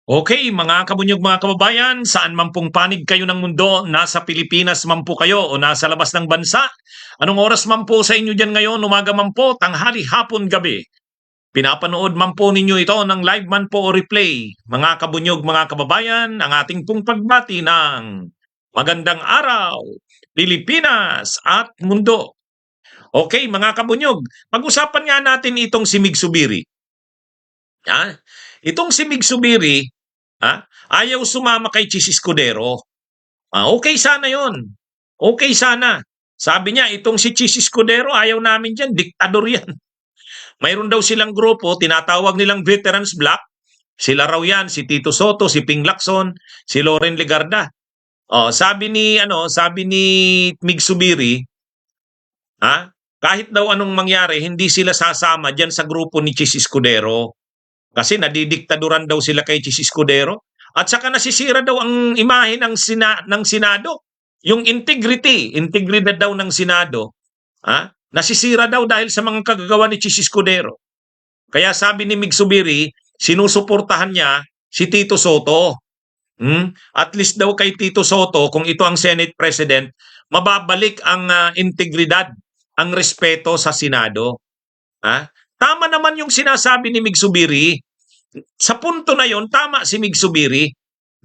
Okay, mga kabunyog, mga kababayan, saan man pong panig kayo ng mundo, nasa Pilipinas man po kayo o nasa labas ng bansa, anong oras man po sa inyo dyan ngayon, umaga man po, tanghali, hapon, gabi. Pinapanood man po ninyo ito ng live man po o replay. Mga kabunyog, mga kababayan, ang ating pong pagbati ng magandang araw, Pilipinas at mundo. Okay, mga kabunyog, pag-usapan nga natin itong si Mig Subiri. Itong si Mig Subiri, ayaw sumama kay Chis Escudero. Okay sana yon. Okay sana. Sabi niya, itong si Chis Escudero, ayaw namin dyan, diktador yan. Mayroon daw silang grupo, tinatawag nilang Veterans Block. Sila raw yan, si Tito Soto, si Ping Lacson, si Loren Legarda. Sabi ni Mig Subiri, kahit daw anong mangyari, hindi sila sasama diyan sa grupo ni Chis Escudero. Kasi nadidiktaduran daw sila kay Chis Escudero. At saka nasisira daw ang imahe ng Senado. Yung integridad daw ng Senado, nasisira daw dahil sa mga kagagawa ni Chis Escudero. Kaya sabi ni Mig Subiri, sinusuportahan niya si Tito Soto. At least daw kay Tito Soto, kung ito ang Senate President, mababalik ang integridad, ang respeto sa Senado. Tama naman yung sinasabi ni Mig Subiri. Sa punto na yon, tama si Mig Subiri.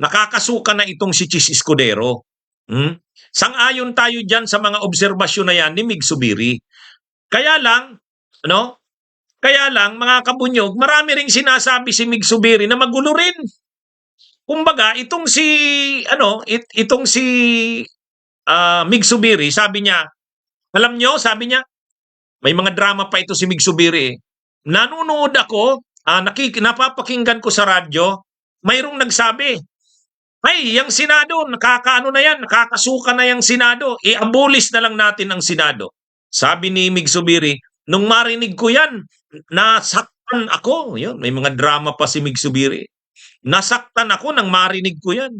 Nakakasuka na itong si Chis Escudero. Sang-ayon tayo dyan sa mga obserbasyon na yan ni Mig Subiri. Kaya lang, mga kabunyog, marami ring sinasabi si Mig Subiri na magulo rin. Kumbaga, itong si Mig Subiri, sabi niya, alam nyo, sabi niya, may mga drama pa ito si Mig Subiri. Nanonood ako, napapakinggan ko sa radyo, mayroong nagsabi, ay, yung Senado, nakakasuka na yung Senado, i-abolish na lang natin ang Senado. Sabi ni Mig Subiri, nung marinig ko yan, nasaktan ako. Yun, may mga drama pa si Mig Subiri. Nasaktan ako nang marinig ko yan.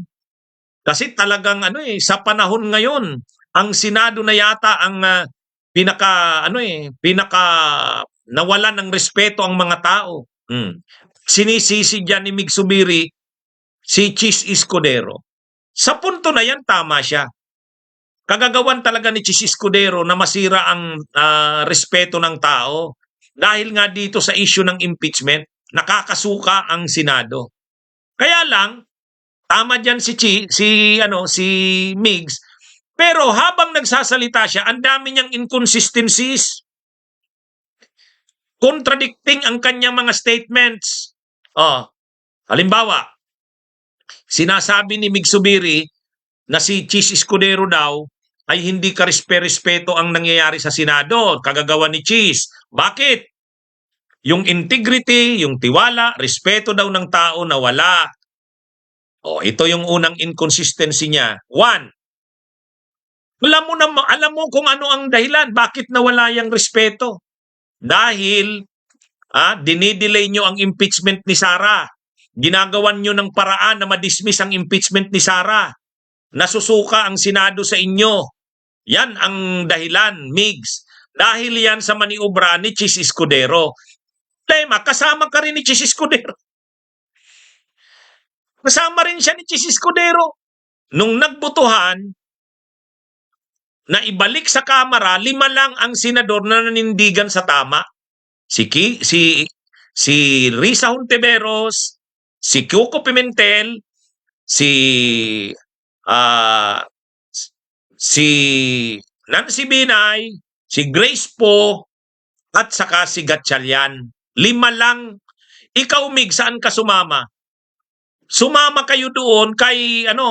Kasi talagang sa panahon ngayon, ang Senado na yata ang pinaka nawalan ng respeto ang mga tao. Sinisisi diyan ni Mig Subiri si Chis Escudero. Sa punto na yan, tama siya. Kagagawan talaga ni Chis Escudero na masira ang respeto ng tao dahil nga dito sa issue ng impeachment, nakakasuka ang Senado. Kaya lang, tama diyan si Migs, pero habang nagsasalita siya, ang dami niyang inconsistencies. Contradicting ang kanyang mga statements. Halimbawa, sinasabi ni Mig Subiri na si Chis Escudero daw ay hindi karespeto ang nangyayari sa Senado, kagagawa ni Chis. Bakit? Yung integrity, yung tiwala, respeto daw ng tao nawala. Ito yung unang inconsistency niya. One, alam mo kung ano ang dahilan, bakit nawala yung respeto? Dahil dinidelay nyo ang impeachment ni Sara. Ginagawan nyo ng paraan na madismiss ang impeachment ni Sara. Nasusuka ang Senado sa inyo. Yan ang dahilan, Migs. Dahil yan sa maniobra ni Chis Escudero. Tema, kasama ka rin ni Chis Escudero. Kasama rin siya ni Chis Escudero. Nung nagbotohan, na ibalik sa Kamara, 5 lang ang senador na nanindigan sa tama. Si Risa Hontiveros, si Coco Pimentel, si Nancy Binay, si Grace Poe, at saka si Gatchalian. 5 lang. Ikaw, Mig, saan ka sumama? Sumama kayo doon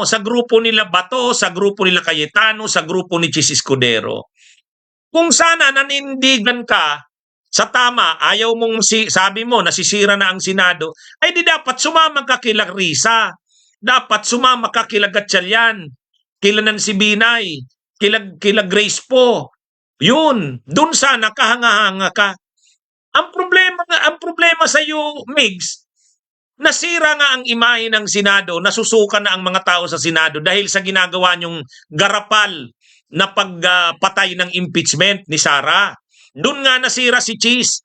sa grupo nila Bato, sa grupo nila Cayetano, sa grupo ni Chis Escudero. Kung sana nanindigan ka sa tama, ayaw mong sabi mo nasisira na ang Senado, ay di dapat sumama ka kila Risa. Dapat sumama ka kila Gatchalian, kila Nancy Binay, kila Grace Poe. Yun, dun sana kahanga-hanga ka. Ang problema sa iyo, Migs, nasira nga ang imahe ng Senado, nasusuka na ang mga tao sa Senado dahil sa ginagawa niyong garapal na pagpatay ng impeachment ni Sara. Doon nga nasira si Chis.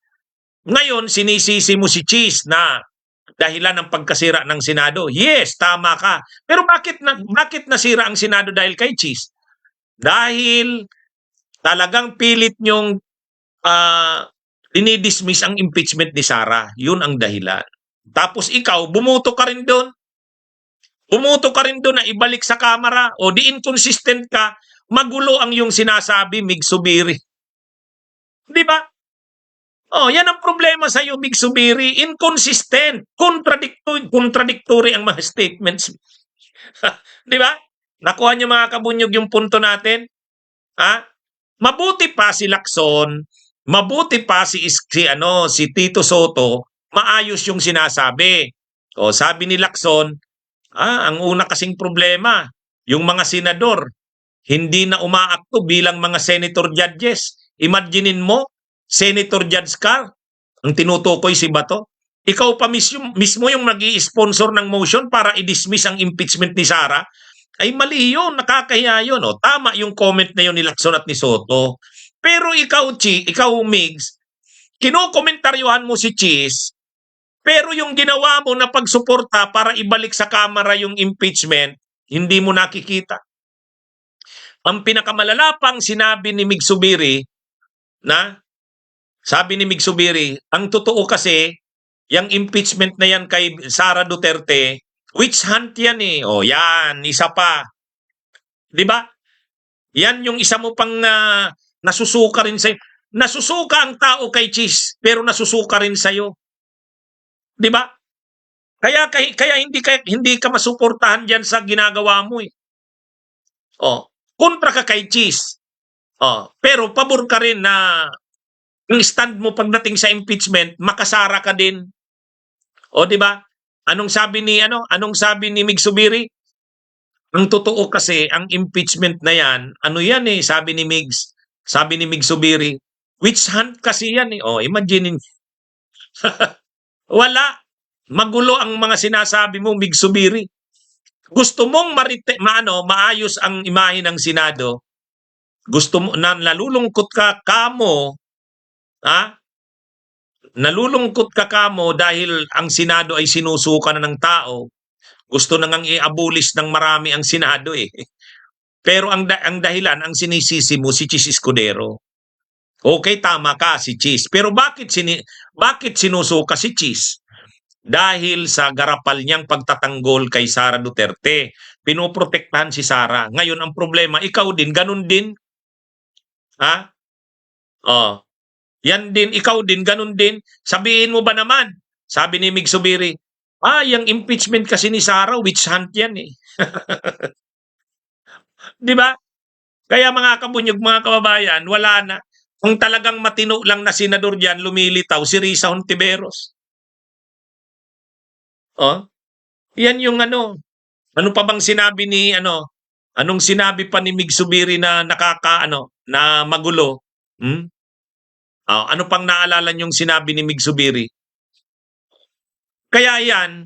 Ngayon, sinisisi mo si Chis na dahilan ng pagkasira ng Senado. Yes, tama ka. Pero bakit nasira ang Senado dahil kay Cheese? Dahil talagang pilit nyong dinidismiss ang impeachment ni Sara. Yun ang dahilan. Tapos ikaw, bumuto ka rin doon. Bumuto ka rin doon na ibalik sa Kamara. O di inconsistent ka, magulo ang yung sinasabi, Mig Subiri. Di ba? Oh, yan ang problema sa iyo, Mig Subiri. Inconsistent. Contradictory ang mga statements. Di ba? Nakuha niyo mga kabunyog yung punto natin? Ha? Mabuti pa si Lacson, mabuti pa si Tito Soto, maayos yung sinasabi. O sabi ni Lacson, ang una kasing problema, yung mga senador hindi na umaakto bilang mga senator judges. Imaginein mo, senator judge ka, ang tinutukoy si Bato. Ikaw pa mismo yung nag-i-sponsor ng motion para i-dismiss ang impeachment ni Sara. Ay mali yun, nakakahiya yun. O, tama yung comment na yun ni Lacson at ni Soto. Pero ikaw, Migs, kinokomentaryuhan mo si Cheese, pero yung ginawa mo na pagsuporta para ibalik sa Kamara yung impeachment, hindi mo nakikita. Ang pinakamalala pang sinabi ni Mig Subiri, sabi ni Mig Subiri, ang totoo kasi, yung impeachment na yan kay Sara Duterte, witch hunt yan eh. O yan, isa pa. Di ba? Yan yung isa mo pang nasusuka rin sa'yo. Nasusuka ang tao kay Cheese, pero nasusuka rin sa'yo. Di ba? Kaya hindi ka masuportahan diyan sa ginagawa mo eh. Oh, kontra ka kay Cheese. Oh, pero pabor ka rin na ang stand mo pagdating sa impeachment, makasara ka din. O di ba? Anong sabi ni Mig Subiri? Ang totoo kasi ang impeachment na yan, sabi ni Mig Subiri, witch hunt kasi yan eh. Oh, imagine. Wala. Magulo ang mga sinasabi mo, Mig Subiri. Gusto mong maayos ang imahe ng Senado. Gusto mo na nalulungkot ka kamo, Nalulungkot ka kamo dahil ang Senado ay sinusuka na ng tao. Gusto na ngang i-abolish ng marami ang Senado eh. Pero ang dahilan, ang sinisisi mo, si Cheese Escudero. Okay, tama ka, si Cheese. Pero bakit sinusuka si Cheese? Dahil sa garapal niyang pagtatanggol kay Sara Duterte. Pinoprotektahan si Sara. Ngayon, ang problema, ikaw din, ganun din. Oh. Yan din, ikaw din, ganun din. Sabihin mo ba naman, sabi ni Mig Subiri, yung impeachment kasi ni Sara, witch hunt yan eh. Di ba? Kaya mga kabunyog, mga kababayan, wala na. Kung talagang matino lang na senador dyan, lumilitaw, si Risa Hontiveros. Oh, yan yung ano pa bang sinabi anong sinabi pa ni Mig Subiri na na magulo? Ano pang naalala niyong sinabi ni Mig Subiri? Kaya yan,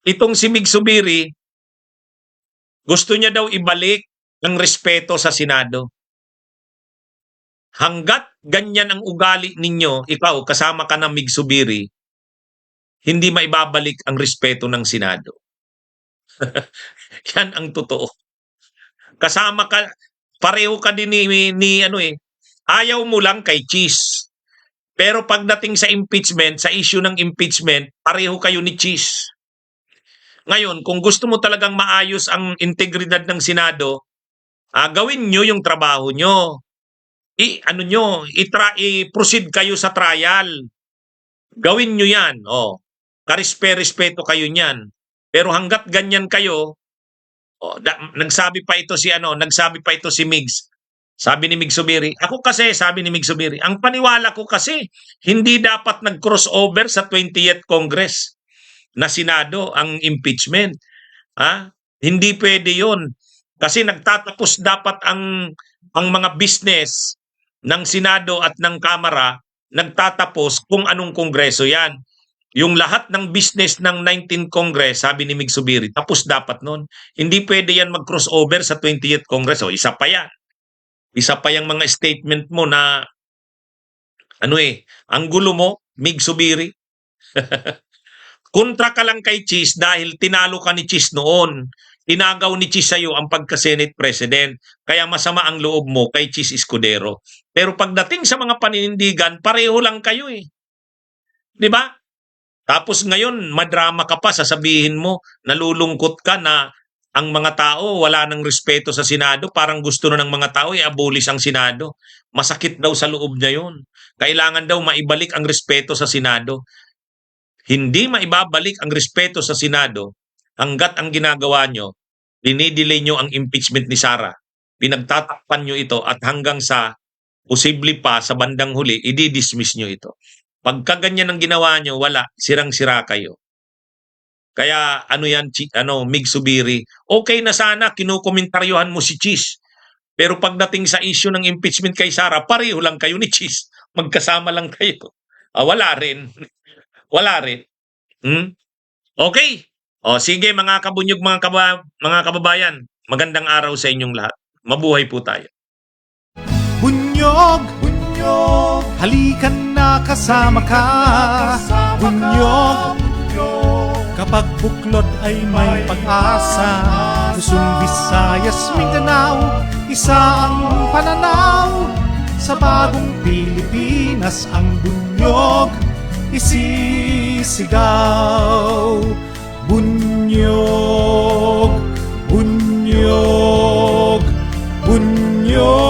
itong si Mig Subiri, gusto niya daw ibalik ang respeto sa Senado. Hanggat ganyan ang ugali ninyo, ikaw kasama ka ng Mig Subiri, hindi maibabalik ang respeto ng Senado. Yan ang totoo. Kasama ka, pareho ka din ayaw mo lang kay Cheese. Pero pagdating sa impeachment, sa issue ng impeachment, pareho kayo ni Cheese. Ngayon, kung gusto mo talagang maayos ang integridad ng Senado, gawin nyo yung trabaho nyo. I-proceed kayo sa trial. Gawin nyo yan. Karespeto kayo niyan. Pero hanggat ganyan kayo, nagsabi pa ito si Migs. Sabi ni Mig Subiri, sabi ni Mig Subiri, ang paniwala ko kasi, hindi dapat nag-crossover sa 20th Congress na Senado ang impeachment. Hindi pwede yun. Kasi nagtatapos dapat ang mga business ng Senado at ng Kamara, nagtatapos kung anong kongreso yan. Yung lahat ng business ng 19th Congress, sabi ni Mig Subiri, tapos dapat nun. Hindi pwede yan mag-crossover sa 20th Congress. Isa pa yan. Isa pa yung mga statement mo na ang gulo mo, Mig Subiri. kontra ka lang kay Cheese dahil tinalo ka ni Cheese noon. Inagaw ni Cheese sa'yo ang pagka-Senate President. Kaya masama ang loob mo kay Cheese Escudero. Pero pagdating sa mga paninindigan, pareho lang kayo eh. Di ba? Tapos ngayon, madrama ka pa, sasabihin mo, nalulungkot ka na ang mga tao wala ng respeto sa Senado, parang gusto na ng mga tao i-abolish ang Senado. Masakit daw sa loob niya yun. Kailangan daw maibalik ang respeto sa Senado. Hindi maibabalik ang respeto sa Senado hanggat ang ginagawa nyo, dinidelay nyo ang impeachment ni Sara. Pinagtatakpan nyo ito at hanggang sa posible pa sa bandang huli, i-dismiss nyo ito. Pagka ganyan ang ginawa nyo, wala, sirang-sira kayo. Kaya ano yan, Mig Subiri, okay na sana kinukomentaryohan mo si Cheese. Pero pagdating sa issue ng impeachment kay Sara, pareho lang kayo ni Cheese. Magkasama lang kayo. Wala rin. Wala rin. Okay. O sige mga kabunyog, mga kababayan, magandang araw sa inyong lahat. Mabuhay po tayo. Bunyog, bunyog, halikan na kasama ka. Bunyog, kapag buklod ay may pag-asa. Luzon, Visayas, Mindanao, isa ang pananaw. Sa bagong Pilipinas ang bunyog isisigaw. Bunyog, bunyog, bunyog.